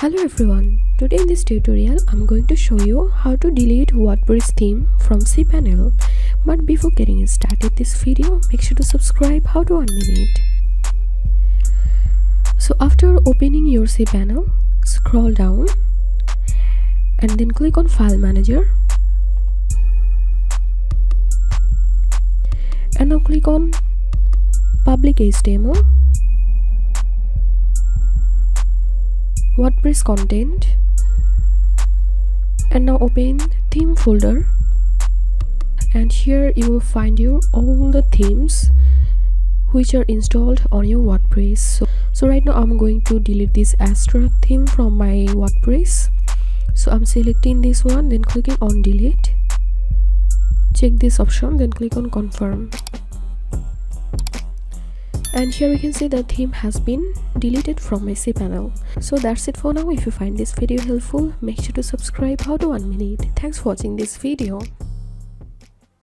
Hello everyone, today in this tutorial I'm going to show you how to delete WordPress theme from CPanel. But before getting started this video, make sure to subscribe. How to 1 minute. So after opening your CPanel, scroll down and then click on File Manager, and now click on Public HTML, WordPress content, and now open theme folder, and here you will find all the themes which are installed on your WordPress. So right now I'm going to delete this Astra theme from my WordPress. So I'm selecting this one, then clicking on delete, check this option, then click on confirm, and here we can see the theme has been deleted from my CPanel. So that's it for now. If you find this video helpful, make sure to subscribe. How to 1 minute. Thanks for watching this video.